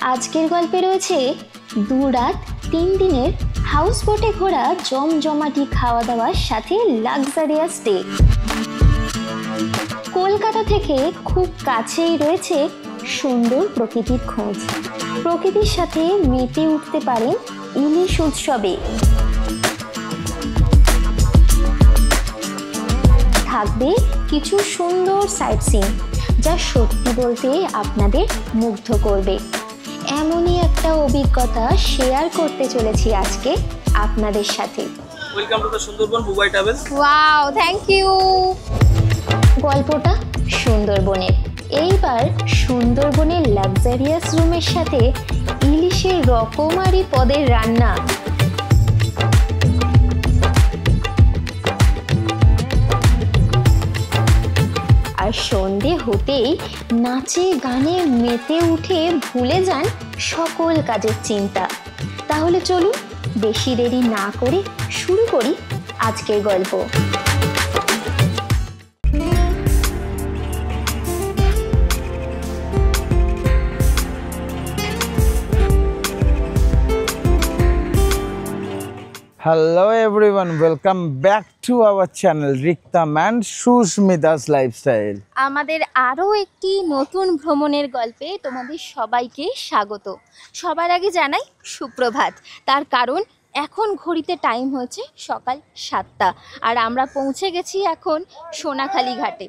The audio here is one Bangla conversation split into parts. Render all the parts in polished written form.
আজকের গল্পে রয়েছে 2 রাত 3 দিনের হাউস বোটে ঘোরা জমজমাটি খাওয়া দাওয়ার সাথে লাক্সারিয়াস স্টে। কলকাতা থেকে খুব কাছেই রয়েছে সুন্দর প্রকৃতির খোঁজ। প্রকৃতির সাথে মেতে উঠতে পারেন ইলিশ উৎসবে। থাকবে কিছু সুন্দর সাইট সিন যা সত্যি বলতে আপনাদের মুগ্ধ করবে। এমনই একটা অভিজ্ঞতা শেয়ার করতে চলেছি আজকে আপনাদের সাথে। Welcome to the Sundarban Bubai Travels. Wow, thank you. গল্পটা সুন্দরবনের। এইবার সুন্দরবনের লাক্সারিয়াস রুমের সাথে ইলিশের রকমারি পদের রান্না। আর সন্ধে হতেই নাচে গানে মেতে উঠে ভুলে যান সকল কাজের চিন্তা। তাহলে চলুন বেশি দেরি না করে শুরু করি আজকের গল্প। Hello everyone, welcome back to our channel Riktam and Sushmita's Lifestyle. আমাদের আরও একটি নতুন ভ্রমণের গল্পে তোমাদের সবাইকে স্বাগত। সবার আগে জানাই সুপ্রভাত। তার কারণ এখন ঘড়িতে টাইম হয়েছে সকাল 7টা আর আমরা পৌঁছে গেছি এখন সোনাখালি ঘাটে।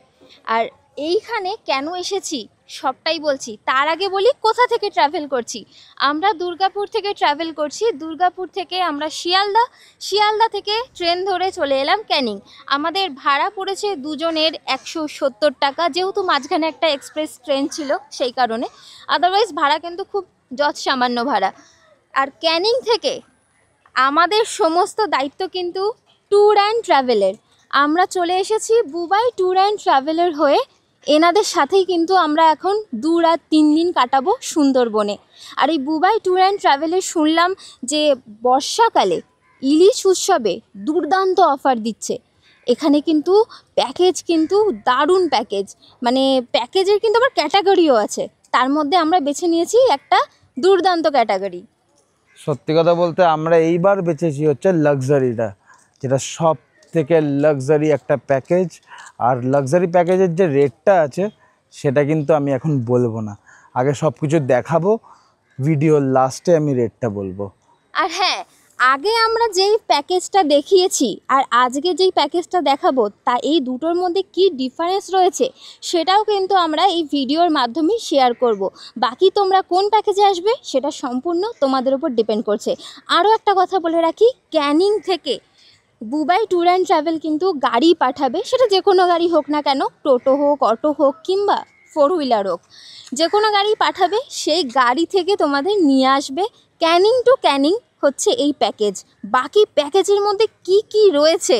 আর এইখানে কেন এসেছি সবটাই বলছি। তার আগে বলি কোথা থেকে ট্রাভেল করছি। আমরা দুর্গাপুর থেকে ট্রাভেল করছি। দুর্গাপুর থেকে আমরা শিয়ালদা থেকে ট্রেন ধরে চলে এলাম ক্যানিং। আমাদের ভাড়া পড়েছে দুজনের 170 টাকা, যেহেতু মাঝখানে একটা এক্সপ্রেস ট্রেন ছিল সেই কারণে। আদারওয়াইজ ভাড়া কিন্তু খুব যৎসামান্য ভাড়া। আর ক্যানিং থেকে আমাদের সমস্ত দায়িত্ব কিন্তু ট্যুর অ্যান্ড ট্রাভেলের। আমরা চলে এসেছি বুবাই ট্যুর অ্যান্ড ট্রাভেলের হয়ে। এনাদের সাথেই কিন্তু আমরা এখন 2 রাত 3 দিন কাটাবো সুন্দরবনে। আর এই বুবাই ট্যুর অ্যান্ড ট্রাভেলে শুনলাম যে বর্ষাকালে ইলিশ উৎসবে দুর্দান্ত অফার দিচ্ছে। এখানে কিন্তু প্যাকেজ কিন্তু দারুণ প্যাকেজ, মানে প্যাকেজের কিন্তু আবার ক্যাটাগরিও আছে। তার মধ্যে আমরা বেছে নিয়েছি একটা দুর্দান্ত ক্যাটাগরি। সত্যি কথা বলতে আমরা এইবার বেছেছি হচ্ছে লাক্সারিটা, যেটা সব থেকে লাক্সারি একটা প্যাকেজ। আর লাক্সারি প্যাকেজের যে রেটটা আছে সেটা কিন্তু আমি এখন বলবো না, আগে সব কিছু দেখাবো, ভিডিওর লাস্টে আমি রেটটা বলবো। আর হ্যাঁ, আগে আমরা যেই প্যাকেজটা দেখিয়েছি আর আজকে যেই প্যাকেজটা দেখাবো তা এই দুটোর মধ্যে কি ডিফারেন্স রয়েছে সেটাও কিন্তু আমরা এই ভিডিওর মাধ্যমে শেয়ার করব। বাকি তোমরা কোন প্যাকেজে আসবে সেটা সম্পূর্ণ তোমাদের উপর ডিপেন্ড করছে। আরও একটা কথা বলে রাখি, ক্যানিং থেকে বুবাই ট্যুর অ্যান্ড ট্রাভেল কিন্তু গাড়ি পাঠাবে, সেটা যে কোনো গাড়ি হোক না কেন, টোটো হোক, অটো হোক কিংবা 4 হুইলার হোক, যে কোনো গাড়ি পাঠাবে। সেই গাড়ি থেকে তোমাদের নিয়ে আসবে ক্যানিং টু ক্যানিং হচ্ছে এই প্যাকেজ। বাকি প্যাকেজের মধ্যে কি কি রয়েছে,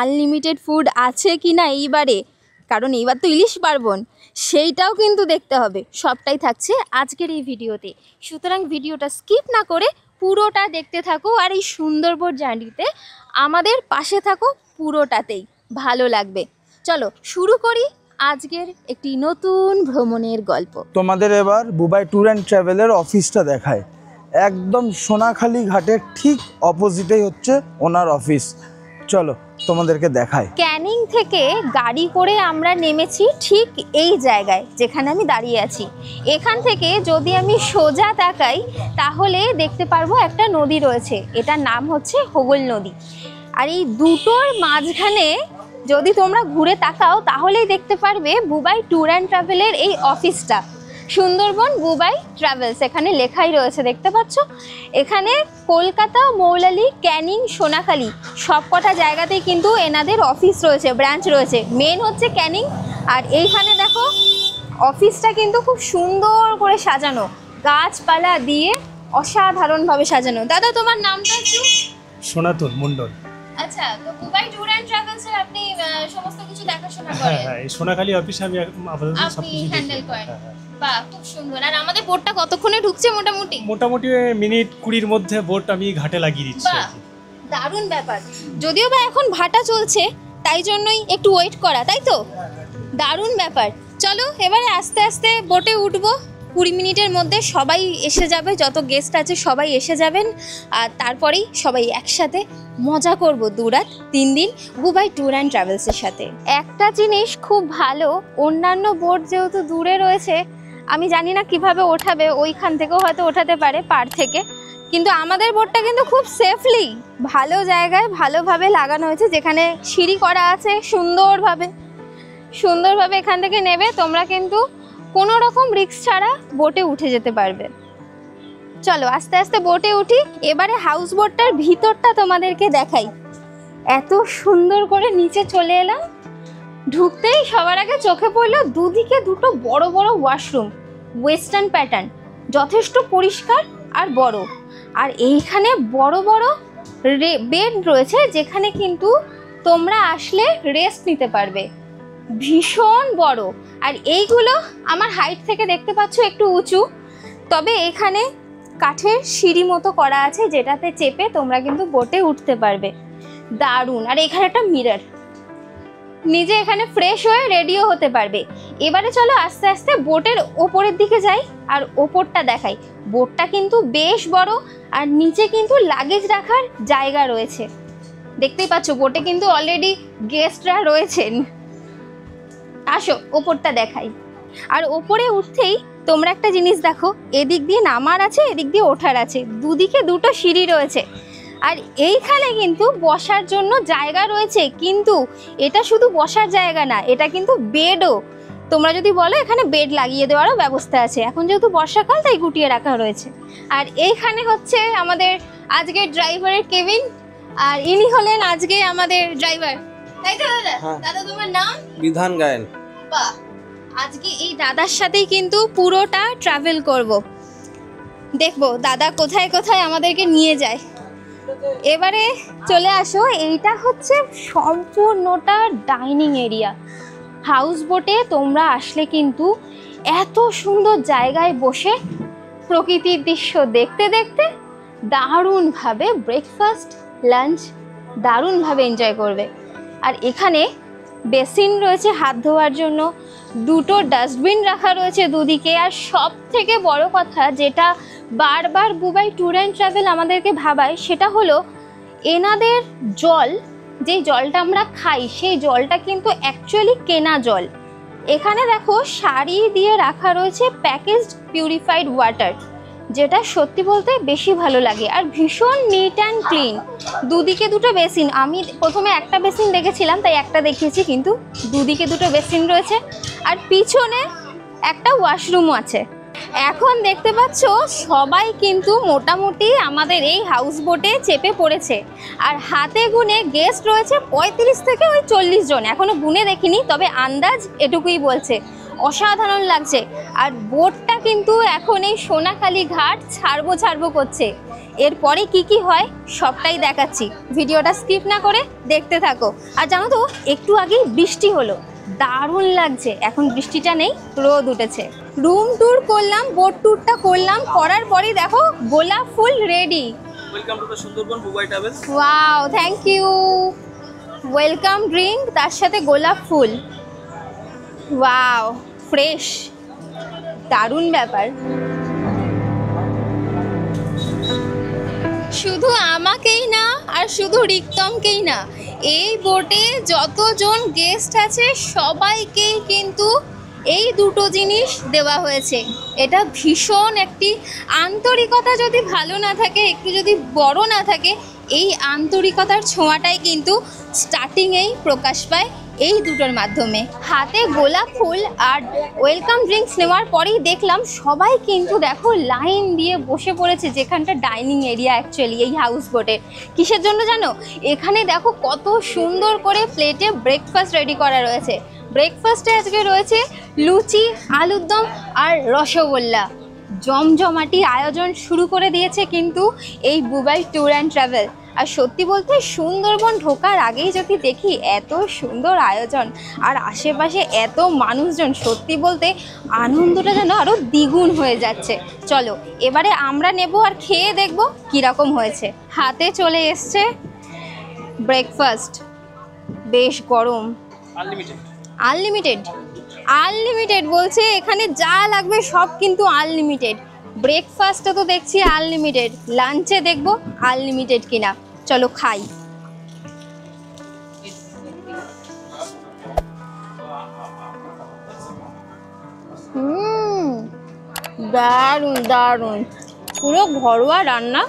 আনলিমিটেড ফুড আছে কি না এইবারে, কারণ এইবার তো ইলিশ পার্বণ, সেইটাও কিন্তু দেখতে হবে। সবটাই থাকছে আজকের এই ভিডিওতে। সুতরাং ভিডিওটা স্কিপ না করে পুরোটা দেখতে থাকো আর এই সুন্দরবন জার্নিতে আমাদের পাশে থাকো পুরোটাতেই, ভালো লাগবে। চলো শুরু করি আজকের একটি নতুন ভ্রমণের গল্প। তোমাদের এবার বুবাই ট্যুর অ্যান্ড ট্রাভেলের অফিসটা দেখায়। একদম সোনাখালি ঘাটের ঠিক অপোজিটেই হচ্ছে ওনার অফিস। চলো তোমাদেরকে দেখায়। ক্যানিং থেকে গাড়ি করে আমরা নেমেছি ঠিক এই জায়গায় যেখানে আমি দাঁড়িয়ে আছি। এখান থেকে যদি আমি সোজা তাকাই তাহলে দেখতে পারবো একটা নদী রয়েছে, এটার নাম হচ্ছে হোগল নদী। আর এই দুটোর মাঝখানে যদি তোমরা ঘুরে তাকাও তাহলেই দেখতে পারবে বুবাই ট্যুর অ্যান্ড ট্রাভেলের এই অফিসটা, সুন্দরবন বুবাই ট্রাভেলস, এখানে লেখাই রয়েছে দেখতে পাচ্ছ। এখানে কলকাতা, মৌলালি, ক্যানিং, সোনাখালি সব কটা জায়গাতেই কিন্তু এনাদের অফিস রয়েছে, ব্রাঞ্চ রয়েছে। মেন হচ্ছে ক্যানিং। আর এইখানে দেখো অফিসটা কিন্তু খুব সুন্দর করে সাজানো, গাছপালা দিয়ে অসাধারণভাবে সাজানো। দাদা তোমার নামটা একটু? সনাতন মণ্ডল। আচ্ছা, তো বুবাই ট্যুর অ্যান্ড ট্রাভেলস এর আপনি সমস্ত কিছু দেখাশোনা করেন? হ্যাঁ, এই সোনাখালি অফিসে আমি আপাতত সব আপনি কিছু হ্যান্ডেল করেন। বাহ, খুব সুন্দর। আর আমাদের বোটটা কতক্ষণে ঢুকছে মোটামুটি? মোটামুটি মিনিট 20-র মধ্যে বোট আমি ঘাটে লাগিয়ে দিচ্ছি। বাহ, দারুণ ব্যাপার। যদিও বা এখন ভাটা চলছে তাই জন্যই একটু ওয়েট করা, তাই তো? দারুণ ব্যাপার। চলো এবারে আস্তে আস্তে বোটে উঠবো। 20 মিনিটের মধ্যে সবাই এসে যাবে, যত গেস্ট আছে সবাই এসে যাবেন, আর তারপরেই সবাই একসাথে মজা করব 2 রাত 3 দিন বুবাই ট্যুর অ্যান্ড ট্রাভেলসের সাথে। একটা জিনিস খুব ভালো, অন্যান্য বোট যেহেতু দূরে রয়েছে, আমি জানি না কিভাবে ওঠাবে, ওইখান থেকেও হয়তো ওঠাতে পারে পার থেকে, কিন্তু আমাদের বোটটা কিন্তু খুব সেফলি ভালো জায়গায় ভালোভাবে লাগানো হয়েছে, যেখানে সিঁড়ি করা আছে সুন্দরভাবে এখান থেকে নেবে, তোমরা কিন্তু কোনো রকম রিস্ক ছাড়া বোটে উঠে যেতে পারবে। চলো আস্তে আস্তে বোটে উঠি। এবারে হাউস বোটটার ভিতরটা তোমাদেরকে দেখাই। এত সুন্দর করে নিচে চলে এলাম, ঢুকতেই সবার আগে চোখে পড়লো দুদিকে দুটো বড় বড় ওয়াশরুম, ওয়েস্টার্ন প্যাটার্ন, যথেষ্ট পরিষ্কার আর বড়। আর এইখানে বড় বড় বেড রয়েছে, যেখানে কিন্তু তোমরা আসলে রেস্ট নিতে পারবে, ভীষণ বড়। আর এইগুলো আমার হাইট থেকে দেখতে পাচ্ছ একটু উঁচু, তবে এখানে কাঠের সিঁড়ি মতো করা আছে, যেটাতে চেপে তোমরা কিন্তু বোটে উঠতে পারবে, দারুণ। আর এখানে একটা মিরর, নিজে এখানে ফ্রেশ হয়ে রেডিও হতে পারবে। এবারে চলো আস্তে আস্তে বোটের ওপরের দিকে যাই আর ওপরটা দেখাই। বোটটা কিন্তু বেশ বড়, আর নিচে কিন্তু লাগেজ রাখার জায়গা রয়েছে, দেখতেই পাচ্ছ। বোটে কিন্তু অলরেডি গেস্টরা রয়েছেন। আসো ওপরটা দেখাই। আর ওপরে উঠতেই তোমরা একটা জিনিস দেখো, এদিক দিয়ে নামার আছে, এদিক দিয়ে ওঠার আছে, দুদিকে দুটো সিঁড়ি রয়েছে। আর এইখানে কিন্তু বসার জন্য জায়গা রয়েছে, কিন্তু এটা শুধু বসার জায়গা না, এটা কিন্তু বেডও। তোমরা যদি বলো এখানে বেড লাগিয়ে দেওয়ারও ব্যবস্থা আছে, এখন যেহেতু বর্ষাকাল তাই গুটিয়ে রাখা রয়েছে। আর এইখানে হচ্ছে আমাদের আজকের ড্রাইভারের কেবিন, আর ইনি হলেন আজকে আমাদের ড্রাইভার, তাই তো দাদা? দাদা তোমার নাম? বিধান গায়েন। বাহ, আজকে এই দাদার সাথেই কিন্তু পুরোটা ট্রাভেল করব, দেখবো দাদা কোথায় কোথায় আমাদেরকে নিয়ে যায়। এবারে চলে আসো, এইটা হচ্ছে সম্পূর্ণটা ডাইনিং এরিয়া। হাউস বোটে তোমরা আসলে কিন্তু এত সুন্দর জায়গায় বসে প্রকৃতির দৃশ্য দেখতে দেখতে দারুণভাবে ব্রেকফাস্ট লাঞ্চ দারুণভাবে এনজয় করবে। আর এখানে বেসিন রয়েছে হাত ধোয়ার জন্য, দুটো ডাস্টবিন রাখা রয়েছে দুদিকে। আর সব থেকে বড় কথা, যেটা বারবার বুবাই ট্যুর অ্যান্ড ট্রাভেল আমাদেরকে ভাবায়, সেটা হলো এনাদের জল, যেই জলটা আমরা খাই সেই জলটা কিন্তু অ্যাকচুয়ালি কেনা জল। এখানে দেখো সারি দিয়ে রাখা রয়েছে প্যাকেজড পিউরিফাইড ওয়াটার, যেটা সত্যি বলতে বেশি ভালো লাগে। আর ভীষণ নিট অ্যান্ড ক্লিন, দুদিকে দুটো বেসিন। আমি প্রথমে একটা বেসিন দেখেছিলাম তাই একটা দেখিয়েছি, কিন্তু দুদিকে দুটো বেসিন রয়েছে, আর পিছনে একটা ওয়াশরুমও আছে। এখন দেখতে পাচ্ছ সবাই কিন্তু মোটামুটি আমাদের এই হাউস বোটে চেপে পড়েছে, আর হাতে গুনে গেস্ট রয়েছে 35 থেকে 40 জন। এখনো গুনে দেখিনি, তবে আন্দাজ এটুকুই বলছে। অসাধারণ লাগছে। আর বোটটা কিন্তু এখন এই সোনাখালি ঘাট ছাড়বো করছে। এরপরে কি হয় সবটাই দেখাচ্ছি, ভিডিওটা স্কিপ না করে দেখতে থাকো। আর জানো তো একটু আগেই বৃষ্টি হলো, দারুণ লাগছে। এখন বৃষ্টিটা নেই, রোদ উঠেছে। রুম ট্যুর করলাম, বোট ট্যুরটা করলাম, করার পরে দেখো গোলাপ ফুল ready. Welcome to the Sundarban Bubai Travels. Wow, thank you. Welcome drink, তার সাথে গোলাপ ফুল। ওয়াও, ফ্রেশ, দারুণ ব্যাপার। শুধু আমাকেই না আর শুধু রিক্তমকেই না, এই বোটে যতজন গেস্ট আছে সবাইকেই কিন্তু এই দুটো জিনিস দেওয়া হয়েছে। এটা ভীষণ একটি আন্তরিকতা, যদি ভালো না থাকে, একটু যদি বড় না থাকে, এই আন্তরিকতার ছোঁয়াটাই কিন্তু স্টার্টিংয়েই প্রকাশ পায় এই দুটোর মাধ্যমে। হাতে গোলাপ ফুল আর ওয়েলকাম ড্রিঙ্কস নেওয়ার পরেই দেখলাম সবাই কিন্তু দেখো লাইন দিয়ে বসে পড়েছে, যেখানটা ডাইনিং এরিয়া অ্যাকচুয়ালি এই হাউস বোটে। কিসের জন্য জানো? এখানে দেখো কত সুন্দর করে প্লেটে ব্রেকফাস্ট রেডি করা রয়েছে। ব্রেকফাস্টে আজকে রয়েছে লুচি, আলুর দম আর রসগোল্লা। জমজমাটি আয়োজন শুরু করে দিয়েছে কিন্তু এই বুবাই ট্যুর অ্যান্ড ট্রাভেল। আর সত্যি বলতে সুন্দরবন ঢোকার আগেই যদি দেখি এত সুন্দর আয়োজন আর আশেপাশে এত মানুষজন, সত্যি বলতে আনন্দটা যেন আরও দ্বিগুণ হয়ে যাচ্ছে। চলো এবারে আমরা নেব আর খেয়ে দেখব কীরকম হয়েছে। হাতে চলে এসছে ব্রেকফাস্ট, বেশ গরম, আনলিমিটেড। আনলিমিটেড। আনলিমিটেড বলছে, এখানে যা লাগবে সব কিন্তু আনলিমিটেড। ব্রেকফাস্টে তো দেখছি আনলিমিটেড, লাঞ্চে দেখবো আনলিমিটেড কিনা। চলো খাই। দারুণ দারুণ, পুরো ঘরোয়া রান্না।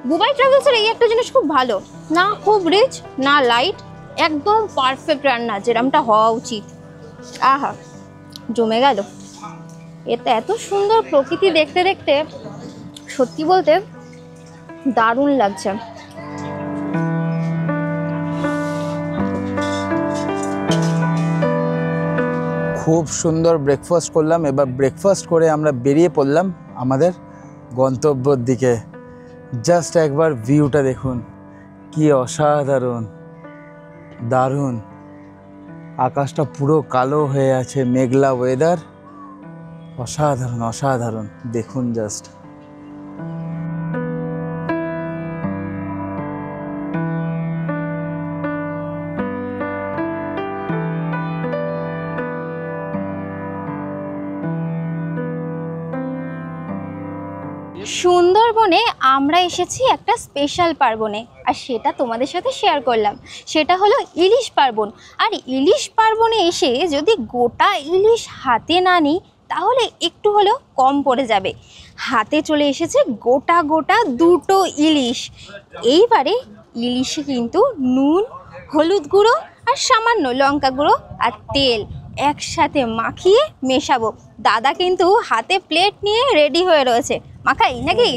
বুবাই ট্রাভেলসের এই একটা জিনিস খুব ভালো, না খুব রিচ না লাইট, একদম পারফেক্ট রান্না, যেরকমটা হওয়া উচিত। আহা, জমে গেল। এটা এত সুন্দর প্রকৃতি দেখতে দেখতে, সত্যি বলতে দারুণ লাগছে। খুব সুন্দর ব্রেকফাস্ট করলাম। এবার ব্রেকফাস্ট করে আমরা বেরিয়ে পড়লাম আমাদের গন্তব্যের দিকে। জাস্ট একবার ভিউটা দেখুন, কি অসাধারণ, দারুণ। আকাশটা পুরো কালো হয়ে আছে, মেঘলা ওয়েদার, অসাধারণ অসাধারণ। দেখুন জাস্ট। সুন্দরবনে আমরা এসেছি একটা স্পেশাল পার্বণে, আর সেটা তোমাদের সাথে শেয়ার করলাম। সেটা হলো ইলিশ পার্বণ। আর ইলিশ পার্বণে এসে যদি গোটা ইলিশ হাতে না নিই তাহলে একটু হলেও কম পড়ে যাবে। হাতে চলে এসেছে গোটা গোটা 2টো ইলিশ। এইবারে ইলিশে কিন্তু নুন, হলুদ গুঁড়ো আর সামান্য লঙ্কা গুঁড়ো আর তেল একসাথে মাখিয়ে মেশাবো। দাদা কিন্তু হাতে প্লেট নিয়ে রেডি হয়ে রয়েছে। মাখাই নাকি?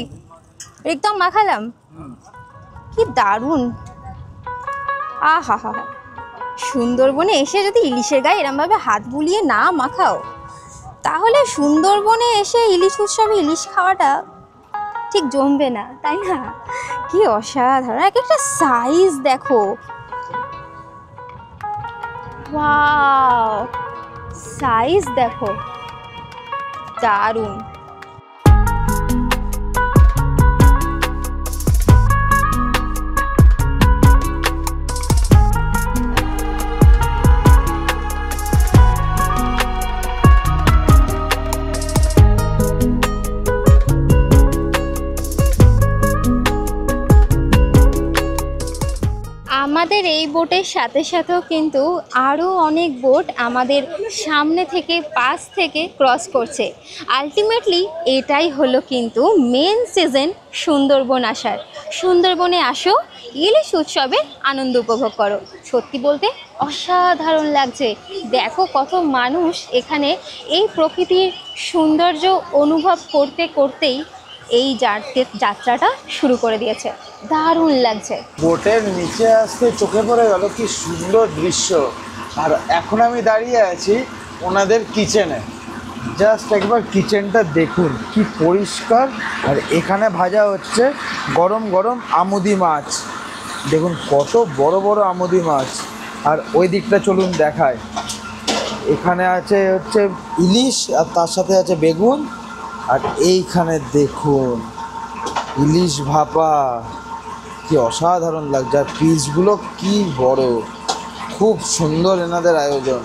একদম মাখালাম। কি দারুণ! আহা হা হা, সুন্দরবনে এসে যদি ইলিশের গায়ে এরমভাবে হাত বুলিয়ে না মাখাও তাহলে সুন্দরবনে এসে ইলিশ উৎসবে ইলিশ খাওয়াটা ঠিক জমবে না, তাই না? কি অসাধারণ! এক একটা সাইজ দেখো, ওয়াও, সাইজ দেখো, দারুণ। আমাদের এই বোটের সাথে সাথেও কিন্তু আরও অনেক বোট আমাদের সামনে থেকে পাশ থেকে ক্রস করছে। আলটিমেটলি এটাই হলো কিন্তু মেন সিজন সুন্দরবন আসার। সুন্দরবনে আসো, ইলিশ উৎসবে আনন্দ উপভোগ করো। সত্যি বলতে অসাধারণ লাগছে। দেখো কত মানুষ এখানে এই প্রকৃতির সৌন্দর্য অনুভব করতে করতেই এই যাত্রাটা শুরু করে দিয়েছে। দারুণ লাগছে। বোটের নিচে আসতে চোখে পড়ে গেল কি সুন্দর দৃশ্য। আর এখন আমি দাঁড়িয়ে আছি ওনাদের কিচেনে। জাস্ট একবার কিচেনটা দেখুন, কি পরিষ্কার। আর এখানে ভাজা হচ্ছে গরম গরম আমুদি মাছ। দেখুন কত বড় বড় আমুদি মাছ। আর ওই দিকটা চলুন দেখায়। এখানে আছে হচ্ছে ইলিশ, আর তার সাথে আছে বেগুন। আর এইখানে দেখুন ইলিশ ভাপা, কি অসাধারণ লাগছে। আর পিসগুলো কি বড়, খুব সুন্দর এনাদের আয়োজন।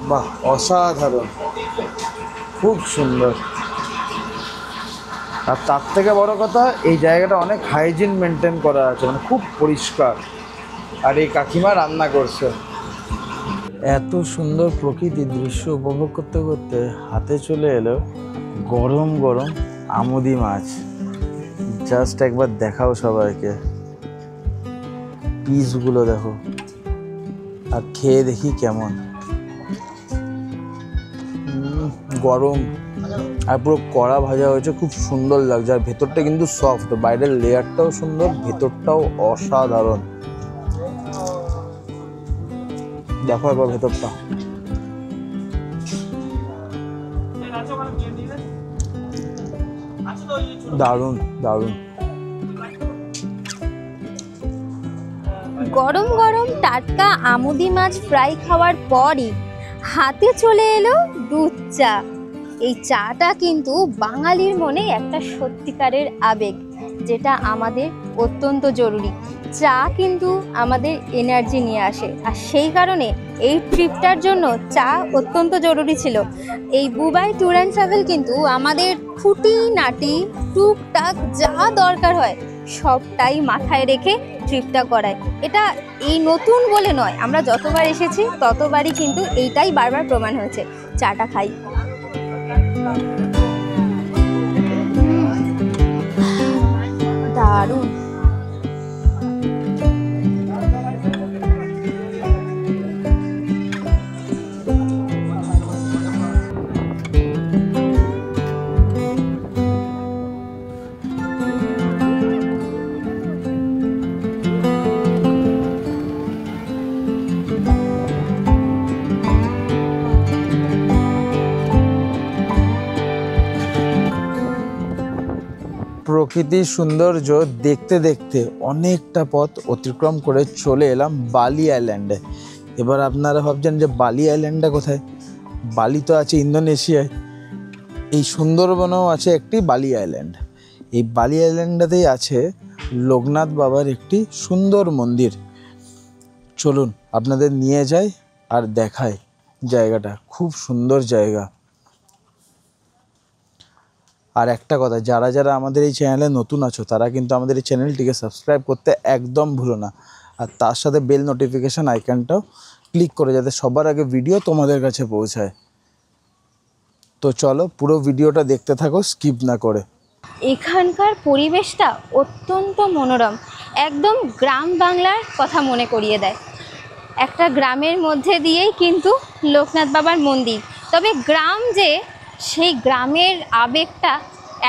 বাহ, অসাধারণ, খুব সুন্দর। আর তার থেকে বড় কথা, এই জায়গাটা অনেক হাইজিন মেনটেন করা আছে, মানে খুব পরিষ্কার। আর এই কাকিমা রান্না করছে। এত সুন্দর প্রকৃতির দৃশ্য উপভোগ করতে করতে হাতে চলে এলো গরম গরম আমুদি মাছ। জাস্ট একবার দেখাও সবাইকে, পিসগুলো দেখো আর খেয়ে দেখি কেমন। গরম আর পুরো কড়া ভাজা হয়েছে, খুব সুন্দর লাগছে। আর ভেতরটা কিন্তু সফট, বাইরের লেয়ারটাও সুন্দর, ভেতরটাও অসাধারণ। দেখো একবার ভেতরটা, দারুণ দারুণ। গরম গরম টাটকা আমুদি মাছ ফ্রাই খাওয়ার পরই হাতে চলে এলো দুধ চা। এই চাটা কিন্তু বাঙালির মনে একটা সত্যিকারের আবেগ। যেটা আমাদের অত্যন্ত জরুরি। চা কিন্তু আমাদের এনার্জি নিয়ে আসে, আর সেই কারণে এই ট্রিপটার জন্য চা অত্যন্ত জরুরি ছিল। এই বুবাই ট্যুর অ্যান্ড ট্রাভেল কিন্তু আমাদের খুঁটিনাটি টুকটাক যা দরকার হয় সবটাই মাথায় রেখে ট্রিপটা করায়। এটা এই নতুন বলে নয়, আমরা যতবার এসেছি ততবারই কিন্তু এইটাই বারবার প্রমাণ হয়েছে। চাটা খাই। দারুণ। প্রকৃতির সৌন্দর্য দেখতে দেখতে অনেকটা পথ অতিক্রম করে চলে এলাম বালি আইল্যান্ডে। এবার আপনারা ভাবছেন যে বালি আইল্যান্ডটা কোথায়? বালি তো আছে ইন্দোনেশিয়ায়, এই সুন্দরবনেও আছে একটি বালি আইল্যান্ড। এই বালি আইল্যান্ডটাতেই আছে লোকনাথ বাবার একটি সুন্দর মন্দির। চলুন আপনাদের নিয়ে যাই আর দেখাই জায়গাটা, খুব সুন্দর জায়গা। আর একটা কথা, যারা যারা আমাদের এই চ্যানেলে নতুন আছো তারা কিন্তু আমাদের এই চ্যানেলটিকে সাবস্ক্রাইব করতে একদম ভুলো না, আর তার সাথে বেল নোটিফিকেশান আইকনটাও ক্লিক করে, যাতে সবার আগে ভিডিও তোমাদের কাছে পৌঁছায়। তো চলো পুরো ভিডিওটা দেখতে থাকো স্কিপ না করে। এখানকার পরিবেশটা অত্যন্ত মনোরম, একদম গ্রাম বাংলার কথা মনে করিয়ে দেয়। একটা গ্রামের মধ্যে দিয়েই কিন্তু লোকনাথ বাবার মন্দির, তবে গ্রাম যে, সেই গ্রামের আবেগটা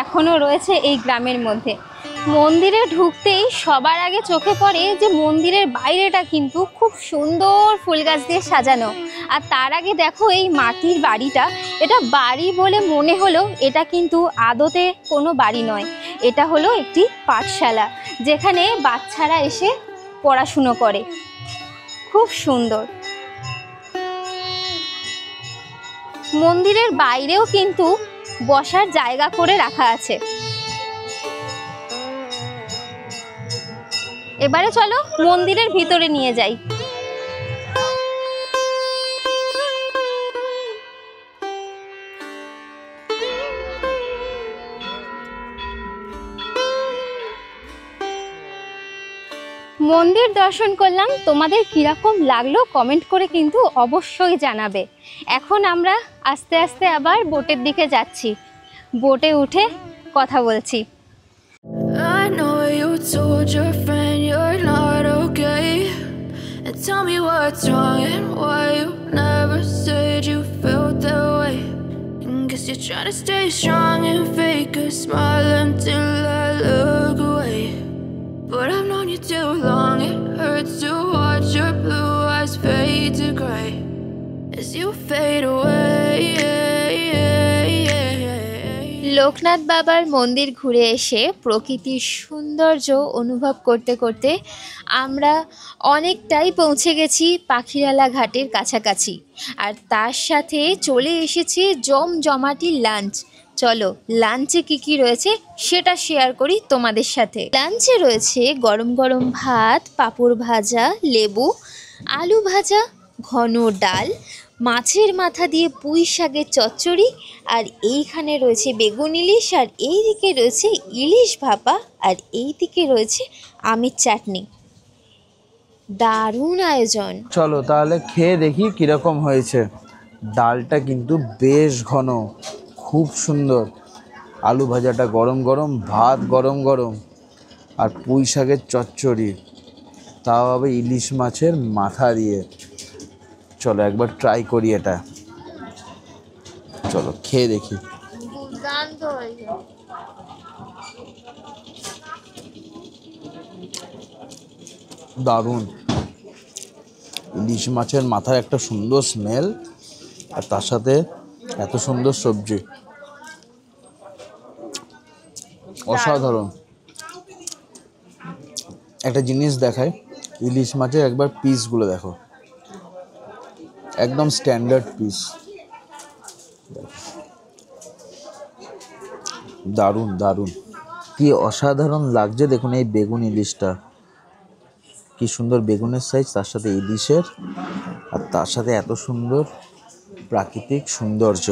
এখনও রয়েছে এই গ্রামের মধ্যে। মন্দিরে ঢুকতেই সবার আগে চোখে পড়ে যে মন্দিরের বাইরেটা কিন্তু খুব সুন্দর ফুল গাছ দিয়ে সাজানো। আর তার আগে দেখো এই মাটির বাড়িটা, এটা বাড়ি বলে মনে হলো, এটা কিন্তু আদতে কোনো বাড়ি নয়, এটা হলো একটি পাঠশালা যেখানে বাচ্চারা এসে পড়াশুনো করে। খুব সুন্দর। মন্দিরের বাইরেও কিন্তু বসার জায়গা করে রাখা আছে। এবারে চলো মন্দিরের ভিতরে নিয়ে যাই। মন্দির দর্শন করলাম, তোমাদের কীরকম লাগলো কমেন্ট করে কিন্তু অবশ্যই জানাবে। এখন আমরা আস্তে আস্তে আবার বোটের দিকে যাচ্ছি, বোটে উঠে কথা বলছি। I know you told your friend you're not okay, and tell me what's wrong and why you never said you felt that way. And guess you're trying to stay strong and fake a smile until I look away. But I've known you too long, it hurts to watch your blue eyes fade to gray as you fade away. Loknath বাবার মন্দির ঘুরে এসে প্রকৃতির সৌন্দর্য অনুভব করতে করতে আমরা অনেকটাই পৌঁছে গেছি পাখিরালা ঘাটের কাছাকাছি, আর তার সাথে চলে এসেছে জমজমাটি লাঞ্চ। চলো লাঞ্চে কি কি রয়েছে সেটা শেয়ার করি তোমাদের সাথে। লাঞ্চে রয়েছে গরম গরম ভাত, পাঁপড় ভাজা, লেবু, আলু ভাজা, ঘন ডাল, মাছের মাথা দিয়ে পুঁই শাকের চচ্চড়ি, আর এইখানে রয়েছে বেগুন ইলিশ, আর এই দিকে রয়েছে ইলিশ ভাপা, আর এই দিকে রয়েছে আমের চাটনি। দারুণ আয়োজন। চলো তাহলে খেয়ে দেখি কীরকম হয়েছে। ডালটা কিন্তু বেশ ঘন, খুব সুন্দর। আলু ভাজাটা গরম গরম, ভাত গরম গরম, আর পুঁই শাকের চচ্চড়ি, তাও আবার ইলিশ মাছের মাথা দিয়ে। চলো একবার ট্রাই করি এটা। চলো খেয়ে দেখি। দারুণ। ইলিশ মাছের মাথার একটা সুন্দর স্মেল, আর তার সাথে এত সুন্দর সবজি, অসাধারণ। একটা জিনিস দেখায়, ইলিশ মাছের একবার পিসগুলো দেখো, একদম স্ট্যান্ডার্ড পিস। দারুণ দারুণ। কি অসাধারণ লাগছে দেখুন এই বেগুন ইলিশটা, কি সুন্দর বেগুনের সাইজ, তার সাথে ইলিশের, আর তার সাথে এত সুন্দর প্রাকৃতিক সৌন্দর্য,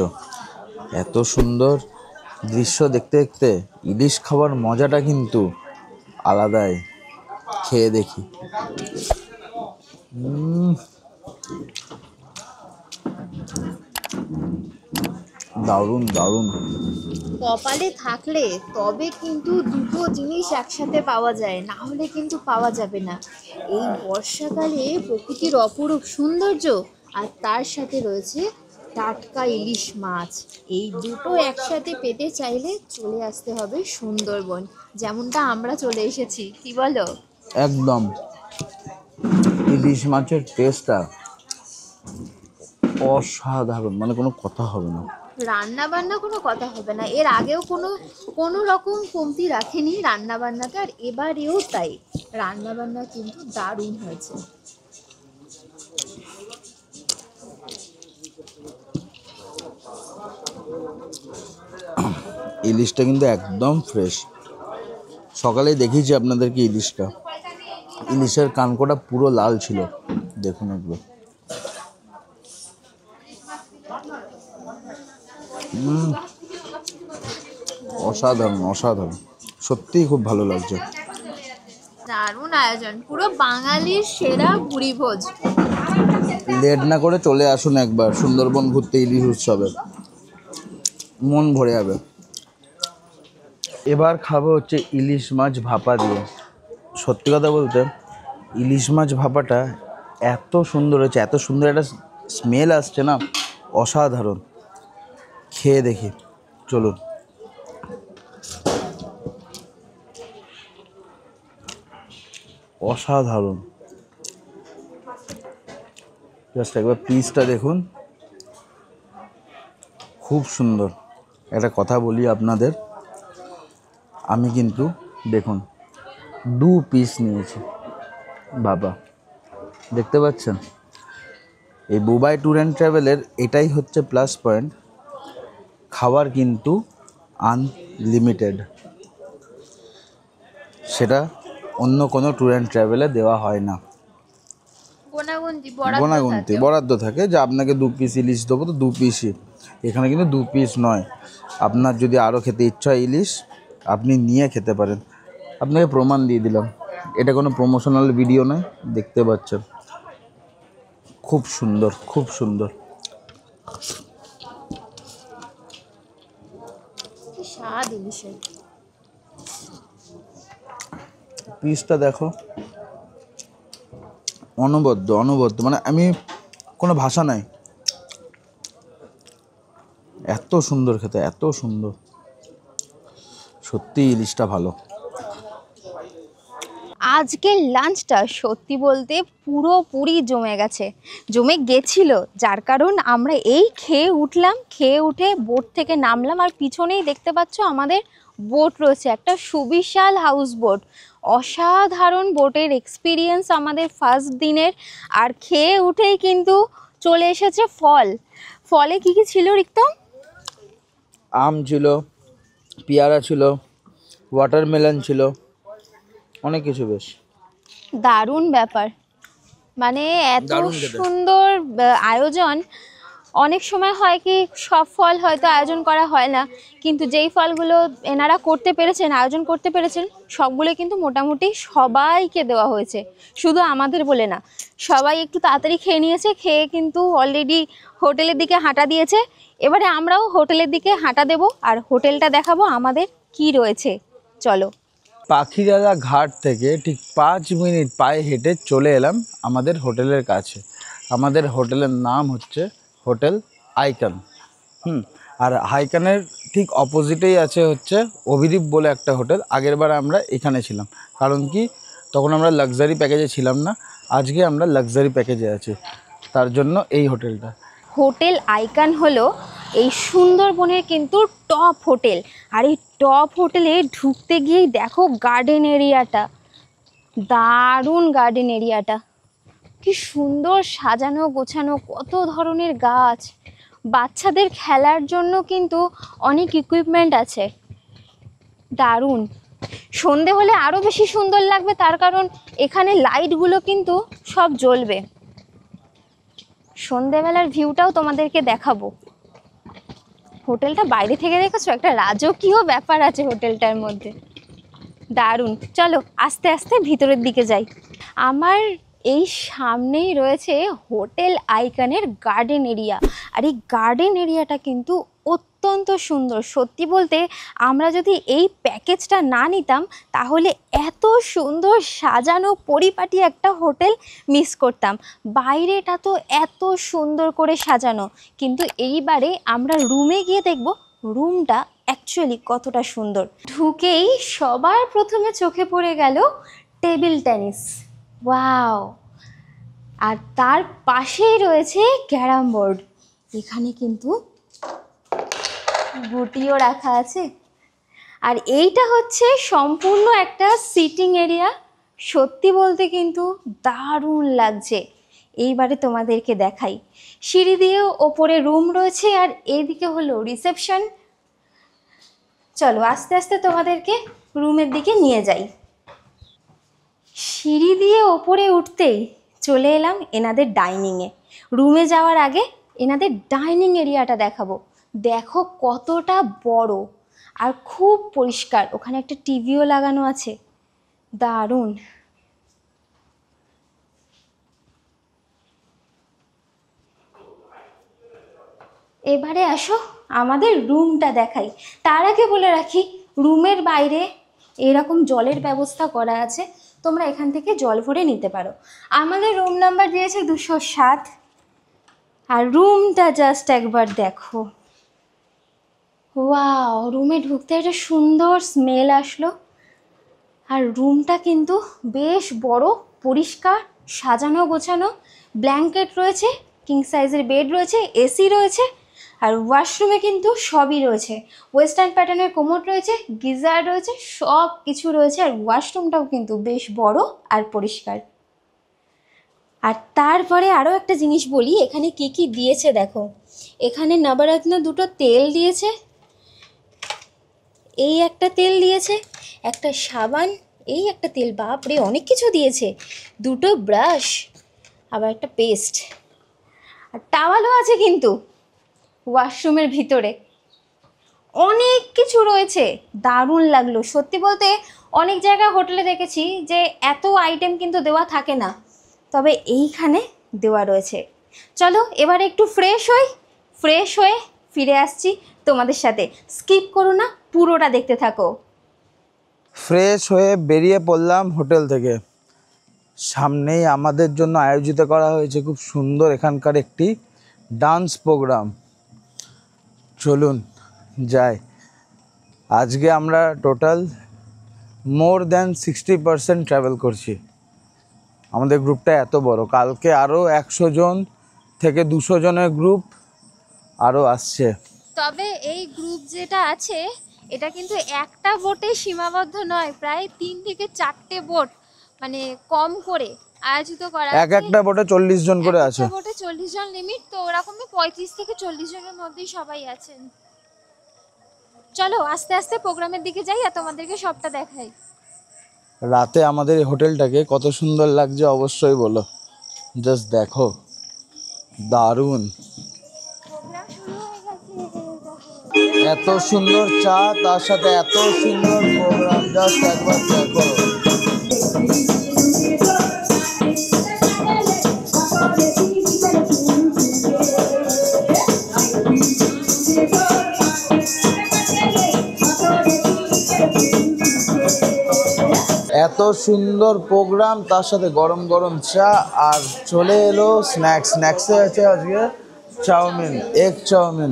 এত সুন্দর দৃশ্য দেখতে দেখতে ইলিশ খাওয়ার মজাটা কিন্তু আলাদাই। খেয়ে দেখি। দারুণ দারুণ। কপালে থাকলে তবে কিন্তু দুটো জিনিস একসাথে পাওয়া যায়, না হলে কিন্তু পাওয়া যাবে না। এই বর্ষাকালে প্রকৃতির অপরূপ সৌন্দর্য আর তার সাথে রয়েছে টাটকা ইলিশ মাছ। এই দুটো একসাথে পেতে চাইলে চলে আসতে হবে সুন্দরবন, যেমনটা আমরা চলে এসেছি, কি বলো? একদম। ইলিশ মাছের টেস্টটা অসাধারণ, মানে কোনো কথা হবে না। রান্না বান্না কোনো কথা হবে না, এর আগেও কোনো রকম কমতি রাখেনি রান্না বান্নাতে, আর এবারেও তাই। রান্না বান্না কিন্তু দারুণ হয়েছে। ইলিশটা কিন্তু একদম ফ্রেশ। সকালেই দেখিয়েছি আপনাদেরকে ইলিশটা, ইলিশের কানকোটা পুরো লাল ছিল, দেখুন একবার। অসাধারণ অসাধারণ, সত্যিই খুব ভালো লাগছে। দারুণ আয়োজন, পুরো বাঙালির সেরা ভুরি ভোজ। লেট না করে চলে আসুন একবার সুন্দরবন ঘুরতে ইলিশ উৎসবে, মন ভরে যাবে। এবার খাবো হচ্ছে ইলিশ মাছ ভাপা দিয়ে। সত্যি কথা বলতে ইলিশ মাছ ভাপাটা এত সুন্দর হয়েছে, এত সুন্দর একটা স্মেল আসছে না, অসাধারণ। খেয়ে দেখি, চলুন। অসাধারণ, জাস্ট একবার পিসটা দেখুন, খুব সুন্দর। একটা কথা বলি আপনাদের, আমি কিন্তু দেখুন 2 পিস নিয়েছি বাবা, দেখতে পাচ্ছেন? এই বুবাই ট্যুর অ্যান্ড ট্রাভেলের এটাই হচ্ছে প্লাস পয়েন্ট, খাবার কিন্তু আনলিমিটেড, সেটা অন্য কোনো ট্যুর অ্যান্ড ট্রাভেলে দেওয়া হয় না। গোনাগুনতি বরাদ্দ থাকে যে আপনাকে 2 পিস ইলিশ দেবো তো 2 পিসই, এখানে কিন্তু 2 পিস নয়। আপনার যদি আরও খেতে ইচ্ছা হয় ইলিশ, আপনি নিয়ে খেতে পারেন। আপনাকে প্রমাণ দিয়ে দিলাম, এটা কোনো প্রমোশনাল ভিডিও নয়, দেখতে পাচ্ছেন খুব সুন্দর, খুব সুন্দর। স্বাদ ইলিশের। পিসটা দেখো, অনবদ্য, মানে আমি কোনো ভাষা নাই, এত সুন্দর খেতে, এত সুন্দর, সত্যি ইলিশটা ভালো। আজকের লাঞ্চটা সত্যি বলতে পুরোপুরি জমে গেছিল, যার কারণ আমরা এই খেয়ে উঠলাম, খেয়ে উঠে বোট থেকে নামলাম, আর পিছনেই দেখতে পাচ্ছ আমাদের বোট রয়েছে, একটা সুবিশাল হাউস বোট। অসাধারণ বোটের এক্সপিরিয়েন্স আমাদের ফার্স্ট দিনের। আর খেয়ে উঠেই কিন্তু চলে এসেছে ফলে কি কি ছিল রিক্তম? আম ছিল, পেয়ারা ছিল, ওয়াটারমেলন ছিল, অনেক কিছু, বেশ দারুণ ব্যাপার। মানে এত সুন্দর আয়োজন। অনেক সময় হয় কি সব ফল হয়তো আয়োজন করা হয় না, কিন্তু যেই ফলগুলো এনারা করতে পেরেছেন, আয়োজন করতে পেরেছেন, সবগুলো কিন্তু মোটামুটি সবাইকে দেওয়া হয়েছে, শুধু আমাদের বলে না। সবাই একটু তাড়াতাড়ি খেয়ে নিয়েছে, খেয়ে কিন্তু অলরেডি হোটেলের দিকে হাঁটা দিয়েছে। এবারে আমরাও হোটেলের দিকে হাঁটা দেব, আর হোটেলটা দেখাবো আমাদের কি রয়েছে। চলো। পাখিরালা ঘাট থেকে ঠিক 5 মিনিট পায়ে হেঁটে চলে এলাম আমাদের হোটেলের কাছে। আমাদের হোটেলের নাম হচ্ছে হোটেল আইকন। আর আইকনের ঠিক অপোজিটেই আছে হচ্ছে অভিদীপ বলে একটা হোটেল। আগেরবার আমরা এখানে ছিলাম, কারণ কি তখন আমরা লাক্সারি প্যাকেজে ছিলাম না, আজকে আমরা লাক্সারি প্যাকেজে আছি, তার জন্য এই হোটেলটা। হোটেল আইকন হলো এই সুন্দরবনের কিন্তু টপ হোটেল। আর এই টপ হোটেলে ঢুকতে গিয়েই দেখো গার্ডেন এরিয়াটা, দারুণ গার্ডেন এরিয়াটা, কি সুন্দর সাজানো গোছানো, কত ধরনের গাছ, বাচ্চাদের খেলার জন্য কিন্তু অনেক ইকুইপমেন্ট আছে, দারুণ। সন্ধে হলে আরও বেশি সুন্দর লাগবে, তার কারণ এখানে লাইটগুলো কিন্তু সব জ্বলবে। সন্ধেবেলার ভিউটাও তোমাদেরকে দেখাবো। হোটেলটা বাইরে থেকে দেখেছো, একটা রাজকীয় ব্যাপার আছে হোটেলটার মধ্যে, দারুণ। চলো আস্তে আস্তে ভিতরের দিকে যাই। আমার এই সামনেই রয়েছে হোটেল আইকনের গার্ডেন এরিয়া, আর এই গার্ডেন এরিয়াটা কিন্তু অত্যন্ত সুন্দর। সত্যি বলতে আমরা যদি এই প্যাকেজটা না নিতাম তাহলে এত সুন্দর সাজানো পরিপাটি একটা হোটেল মিস করতাম। বাইরেটা তো এত সুন্দর করে সাজানো, কিন্তু এইবারে আমরা রুমে গিয়ে দেখব রুমটা অ্যাকচুয়ালি কতটা সুন্দর। ঢুকেই সবার প্রথমে চোখে পড়ে গেল টেবিল টেনিস, ওয়াও। আর তার পাশেই রয়েছে ক্যারাম বোর্ড, এখানে কিন্তু গুটিও রাখা আছে। আর এইটা হচ্ছে সম্পূর্ণ একটা সিটিং এরিয়া। সত্যি বলতে কিন্তু দারুণ লাগছে। এইবারে তোমাদেরকে দেখাই, সিঁড়ি দিয়ে ওপরে রুম রয়েছে আর এইদিকে হলো রিসেপশন। চলো আস্তে আস্তে তোমাদেরকে রুমের দিকে নিয়ে যাই। সিঁড়ি দিয়ে ওপরে উঠতেই চলে এলাম এনাদের ডাইনিংয়ে। রুমে যাওয়ার আগে এনাদের ডাইনিং এরিয়াটা দেখাবো। দেখো কতটা বড় আর খুব পরিষ্কার, ওখানে একটা টিভিও লাগানো আছে, দারুণ। এবারে আসো আমাদের রুমটা দেখাই। তার আগে বলে রাখি, রুমের বাইরে এরকম জলের ব্যবস্থা করা আছে, তোমরা এখান থেকে জল ভরে নিতে পারো। আমাদের রুম নাম্বার দিয়েছে 207। আর রুমটা জাস্ট একবার দেখো, ওয়াও। রুমে ঢুকতে একটা সুন্দর স্মেল আসলো। আর রুমটা কিন্তু বেশ বড়, পরিষ্কার, সাজানো গোছানো। ব্ল্যাঙ্কেট রয়েছে, কিং সাইজের বেড রয়েছে, এসি রয়েছে, আর ওয়াশরুমে কিন্তু সবই রয়েছে। ওয়েস্টার্ন প্যাটার্নের কোমোড রয়েছে, গিজার রয়েছে, সব কিছু রয়েছে। আর ওয়াশরুমটাও কিন্তু বেশ বড় আর পরিষ্কার। আর তারপরে আরও একটা জিনিস বলি, এখানে কি কি দিয়েছে দেখো। এখানে নবরত্ন দুটো তেল দিয়েছে, এই একটা তেল দিয়েছে, একটা সাবান, এই একটা তেল, বাপরে অনেক কিছু দিয়েছে, দুটো ব্রাশ, আবার একটা পেস্ট। আর টাওয়ালও আছে কিন্তু ওয়াশরুমের ভিতরে। অনেক কিছু রয়েছে, দারুণ লাগলো। সত্যি বলতে অনেক জায়গায় হোটেলে দেখেছি যে এত আইটেম কিন্তু দেওয়া থাকে না, তবে এইখানে দেওয়া রয়েছে। চলো এবার একটু ফ্রেশ হয়ে ফিরে আসছি তোমাদের সাথে। স্কিপ করো না, পুরোটা দেখতে থাকো। ফ্রেশ হয়ে বেরিয়ে পড়লাম হোটেল থেকে। সামনেই আমাদের জন্য আয়োজিত করা হয়েছে খুব সুন্দর এখানকার একটি ডান্স প্রোগ্রাম। চলুন যাই। আজকে আমরা টোটাল মোর দ্যান 60% ট্রাভেল করছি। আমাদের গ্রুপটা এত বড়, কালকে আরও 100 জন থেকে 200 জনের গ্রুপ আরও আসছে। তবে এই গ্রুপ যেটা আছে এটা কিন্তু একটা বোটে সীমাবদ্ধ নয়, প্রায় 3 থেকে 4টে বোট মানে কম করে আয়োজিত করা আছে। একটা বোটে 40 জন করে আছে। একটা বোটে 40 জন লিমিট, তো ওরকমই 35 থেকে 40 জনের মধ্যেই সবাই আছেন। চলো আস্তে আস্তে প্রোগ্রামের দিকে যাই আর তোমাদেরকে সবটা দেখাই। রাতে আমাদের এই হোটেলটাকে কত সুন্দর লাগছে অবশ্যই বলো। জাস্ট দেখো, দারুণ। এত সুন্দর চা, তার সাথে এত সুন্দর প্রোগ্রাম, জাস্ট একবার দেখো। এত সুন্দর প্রোগ্রাম, তার সাথে গরম গরম চা, আর চলে এলো স্ন্যাক্সে আছে আজকে চাউমিন, এগ চাউমিন।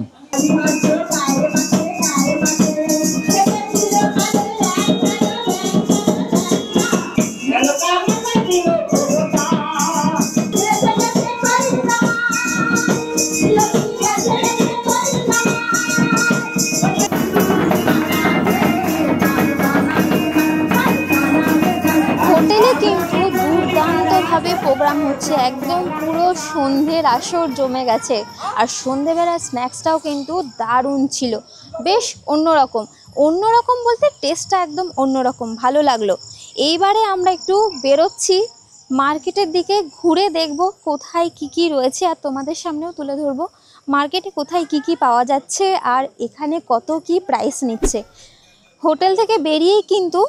হোটেলে কিন্তু দুর্দান্তভাবে প্রোগ্রাম হচ্ছে, একদম পুরো সন্ধ্যের আসর জমে গেছে। আর সন্ধ্যেবেলার স্ন্যাক্সটাও কিন্তু দারুণ ছিল, বেশ অন্যরকম। অন্যরকম বলতে টেস্টটা একদম অন্যরকম, ভালো লাগলো। এইবারে আমরা একটু বেরোচ্ছি মার্কেটের দিকে, ঘুরে দেখব কোথায় কি কি রয়েছে আর তোমাদের সামনেও তুলে ধরবো মার্কেটে কোথায় কি কি পাওয়া যাচ্ছে আর এখানে কত কি প্রাইস নিচ্ছে। হোটেল থেকে বেরিয়েই কিন্তু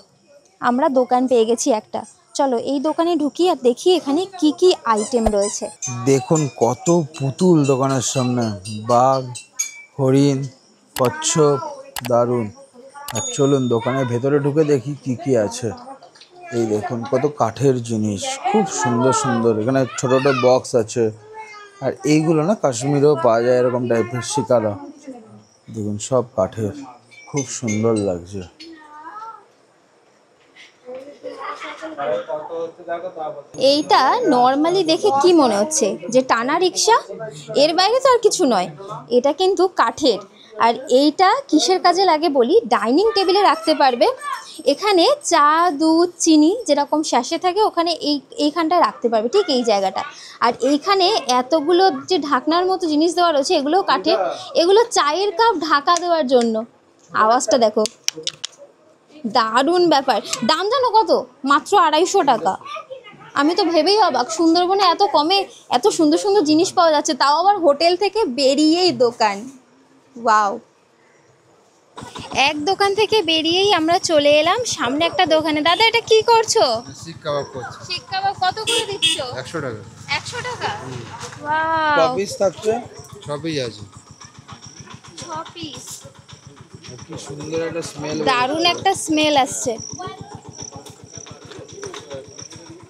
আমরা দোকান পেয়ে গেছি একটা। চলো এই দোকানে ঢুকি আর দেখি এখানে কি কি আইটেম রয়েছে। দেখুন কত পুতুল দোকানের সামনে, বাঘ, হরিণ, কচ্ছপ, দারুণ। আর চলুন দোকানের ভেতরে ঢুকে দেখি কি কি আছে। এই দেখুন কত কাঠের জিনিস, খুব সুন্দর সুন্দর। এখানে ছোট ছোট বক্স আছে, আর এইগুলো না কাশ্মীরেও পাওয়া যায় এরকম টাইপের শিকারা। দেখুন সব কাঠের, খুব সুন্দর লাগছে। এইটা নর্মালি দেখে কি মনে হচ্ছে যে টানা রিক্সা, এর বাইরে তো আর কিছু নয়। এটা কিন্তু কাঠের। আর এইটা কিসের কাজে লাগে বলি, ডাইনিং টেবিলে রাখতে পারবে। এখানে চা, দুধ, চিনি যেরকম শ্যাশে থাকে ওখানে এইখানটা রাখতে পারবে, ঠিক এই জায়গাটা। আর এইখানে এতগুলো যে ঢাকনার মতো জিনিস দেওয়া রয়েছে এগুলোও কাঠের। এগুলো চায়ের কাপ ঢাকা দেওয়ার জন্য। আওয়াজটা দেখো, দারুণ ব্যাপার। দাম জানো কত? মাত্র 250 টাকা। আমি তো ভেবেই অবাক, সুন্দরবনে এত কমে এত সুন্দর সুন্দর জিনিস পাওয়া যাচ্ছে, তাও আবার হোটেল থেকে বেরিয়েই দোকান। ওয়াও। এক দোকান থেকে বেরিয়েই আমরা চলে এলাম সামনে একটা দোকানে। দাদা এটা কি করছো? শিক কাবাব করছি। শিক কাবাব কত করে দিচ্ছ? 100 টাকা। 100 টাকা? ওয়াও। পিস থাকছে? সবই আছে। 6 পিস। কি সুন্দর একটা স্মেল, দারুণ একটা স্মেল আসছে।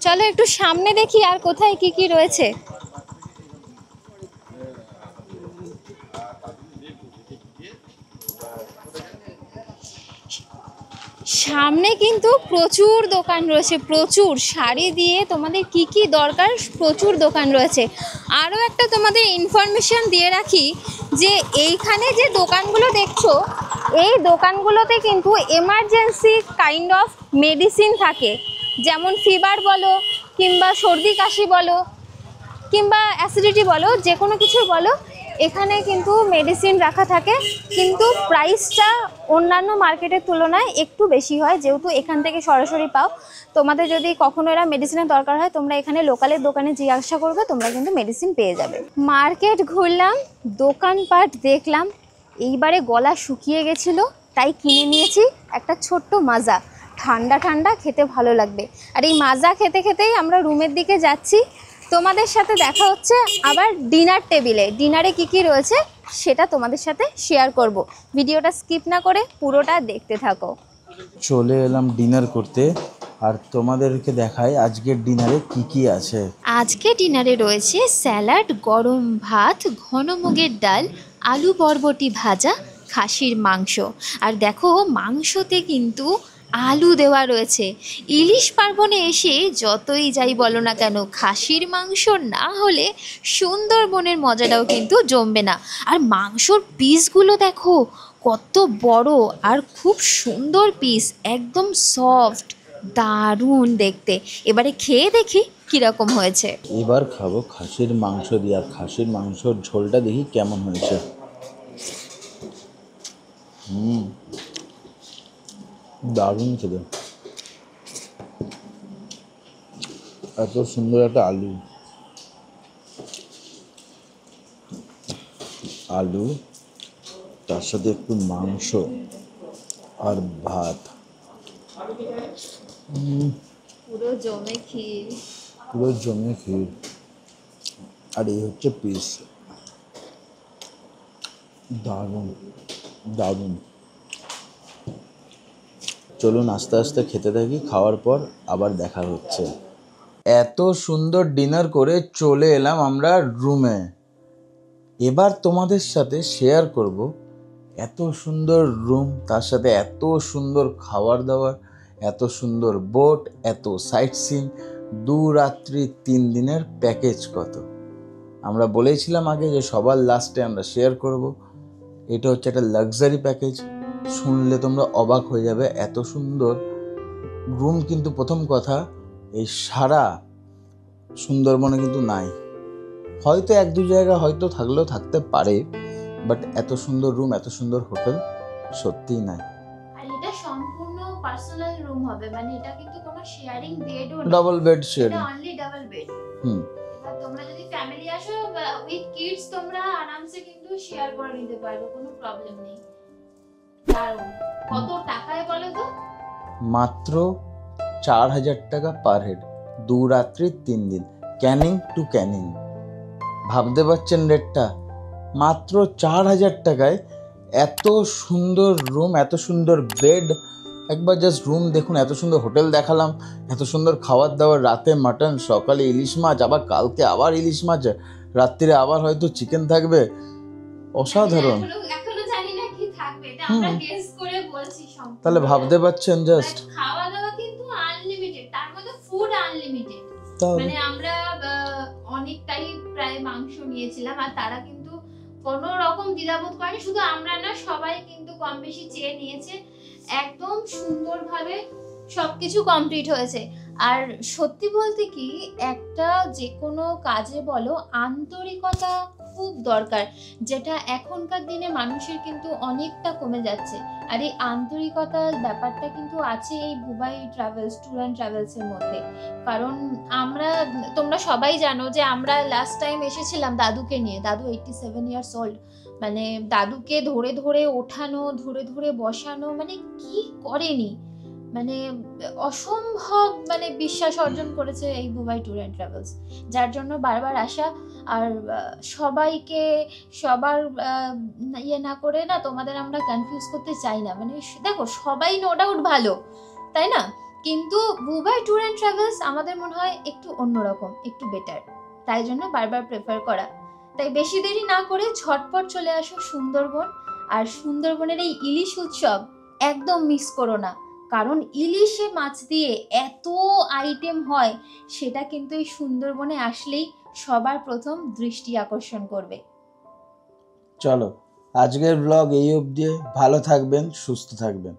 চলো একটু সামনে দেখি আর কোথায় কি কি রয়েছে। সামনে কিন্তু প্রচুর দোকান রয়েছে, প্রচুর। শাড়ি দিয়ে তোমাদের কি কি দরকার প্রচুর দোকান রয়েছে। আরও একটা তোমাদের ইনফরমেশন দিয়ে রাখি যে এইখানে যে দোকানগুলো দেখছো এই দোকানগুলোতে কিন্তু এমার্জেন্সি কাইন্ড অফ মেডিসিন থাকে, যেমন ফিভার বলো কিংবা সর্দি কাশি বলো কিংবা অ্যাসিডিটি বলো, যে কোনো কিছু বলো, এখানে কিন্তু মেডিসিন রাখা থাকে। কিন্তু প্রাইসটা অন্যান্য মার্কেটের তুলনায় একটু বেশি হয়, যেহেতু এখান থেকে সরাসরি পাও। তোমাদের যদি কখনো এরা মেডিসিনের দরকার হয় তোমরা এখানে লোকালের দোকানে জিজ্ঞাসা করবে, তোমরা কিন্তু মেডিসিন পেয়ে যাবে। মার্কেট ঘুরলাম, দোকানপাট দেখলাম, এইবারে গলা শুকিয়ে গেছিলো তাই কিনে নিয়েছি একটা ছোট্ট মাজা। ঠান্ডা ঠান্ডা খেতে ভালো লাগবে। আর এই মাজা খেতে খেতেই আমরা রুমের দিকে যাচ্ছি। তোমাদের সাথে দেখা হচ্ছে আবার ডিনার টেবিলে। ডিনারে কি কি রয়েছে সেটা তোমাদের সাথে শেয়ার করব। ভিডিওটা স্কিপ না করে পুরোটা দেখতে থাকো। চলে এলাম ডিনার করতে, আর তোমাদেরকে দেখাই আজকের ডিনারে কি কি আছে। আজকে ডিনারে রয়েছে স্যালাড, গরম ভাত, ঘন মুগের ডাল, আলু বরবটি ভাজা, খাসির মাংস। আর দেখো মাংসতে কিন্তু আলু দেওয়া রয়েছে। ইলিশ পার্বণে এসে যতই যাই বলো না কেন, খাসির মাংস না হলে সুন্দরবনের মজাটাও কিন্তু জমবে না। আর মাংসর পিসগুলো দেখো কত বড় আর খুব সুন্দর পিস, একদম সফট, দারুণ দেখতে। এবারে খেয়ে দেখি কীরকম হয়েছে। এবার খাবো খাসির মাংস দিয়ে, আর খাসির মাংসর ঝোলটা দেখি কেমন হয়েছে। দারুণ খেতে। এত সুন্দর একটা আলু, তার সাথে একটু মাংস আর ভাত, পুরো জমে ক্ষীর। আর এই হচ্ছে পিস। দারুণ। চলুন আস্তে আস্তে খেতে থাকি, খাওয়ার পর আবার দেখা হচ্ছে। এত সুন্দর ডিনার করে চলে এলাম আমরা রুমে। এবার তোমাদের সাথে শেয়ার করব এত সুন্দর রুম, তার সাথে এত সুন্দর খাবার দাবার, এত সুন্দর বোট, এত সাইট সিন, 2 রাত্রি 3 দিনের প্যাকেজ কত। আমরা বলেছিলাম আগে যে সবার লাস্টে আমরা শেয়ার করব। এটা হচ্ছে একটা লাক্সারি প্যাকেজ। শুনলে তোমরা অবাক হয়ে যাবে, এত সুন্দর রুম কিন্তু প্রথম কথা এই সারা সুন্দরবনে কিন্তু নাই। হয়তো 1-2 জায়গা হয়তো থাকলেও থাকতে পারে, বাট এত সুন্দর রুম, এত সুন্দর হোটেল সত্যিই নাই। সম্পূর্ণ পার্সোনাল রুম হবে, মানে এটা কিন্তু কোনো শেয়ারিং বেডও না, ডাবল বেড এটা শেয়ারিং। Only double bed. হুম। এবার তোমরা যদি ফ্যামিলি আসো উইথ কিডস তোমরা আরামসে কিন্তু শেয়ার করে নিতে পারবে, কোনো প্রবলেম নেই। দারুণ। কত টাকায় বলো তো? মাত্র 4000 টাকা পার হেড, 2 রাত্রি 3 দিন, ক্যানিং টু ক্যানিং। ভাবতে পারছেন রেটটা? মাত্র 4000 টাকায় এত সুন্দর রুম, এত সুন্দর বেড। একবার জাস্ট রুম দেখুন, এত সুন্দর হোটেল দেখালাম, এত সুন্দর খাবার দাবার, রাতে মাটন, সকালে ইলিশ মাছ, আবার কালকে আবার ইলিশ মাছ, রাত্রিরে আবার হয়তো চিকেন থাকবে। অসাধারণ। এখনো জানি না কি থাকবে, এটা আমরা গেস করে বলছি সম্পূর্ণ। তাহলে ভাবতে পারছেন জাস্ট। আর খাওয়া দাওয়া কিন্তু আনলিমিটেড, তার মধ্যে ফুড আনলিমিটেড। তাহলে মানে আমরা অনেকটাই প্রায় মাংস নিয়েছিলাম, আর তারা কিন্তু কোনো রকম দ্বিধাবোধ করেনি। শুধু আমরা না, সবাই কিন্তু কম বেশি চেয়ে নিয়েছে। একদম সুন্দরভাবে সবকিছু কমপ্লিট হয়েছে। আর সত্যি বলতে কি, একটা যে কোনো কাজে বলো আন্তরিকতা খুব দরকার, যেটা এখনকার দিনে মানুষের কিন্তু অনেকটা কমে যাচ্ছে। আর এই আন্তরিকতার ব্যাপারটা কিন্তু আছে এই বুবাই ট্রাভেলস, ট্যুর অ্যান্ড ট্রাভেলসের মধ্যে। কারণ তোমরা সবাই জানো যে আমরা লাস্ট টাইম এসেছিলাম দাদুকে নিয়ে। দাদু 87 ইয়ার্স ওল্ড, মানে দাদুকে ধরে ধরে ওঠানো, ধরে ধরে বসানো, মানে কি করেনি, মানে অসম্ভব, মানে বিশ্বাস অর্জন করেছে এই বুবাই ট্যুর অ্যান্ড ট্রাভেলস, যার জন্য বারবার আসা। আর সবাইকে সবার ইয়ে না করে না, তোমাদের আমরা কনফিউজ করতে চাই না। মানে দেখো, সবাই নো ডাউট ভালো, তাই না? কিন্তু বুবাই ট্যুর অ্যান্ড ট্রাভেলস আমাদের মনে হয় একটু অন্যরকম, একটু বেটার, তাই জন্য বারবার প্রেফার করা। তাই বেশি দেরি না করে ঝটপট চলে আসো সুন্দরবন। আর সুন্দরবনের এই ইলিশ উৎসব একদম মিস করো না, কারণ ইলিশে মাছ দিয়ে এত আইটেম হয়, সেটা কিন্তু এই সুন্দরবনে আসলেই সবার প্রথম দৃষ্টি আকর্ষণ করবে। চলো, আজকের ব্লগ এই অবধি। ভালো থাকবেন, সুস্থ থাকবেন।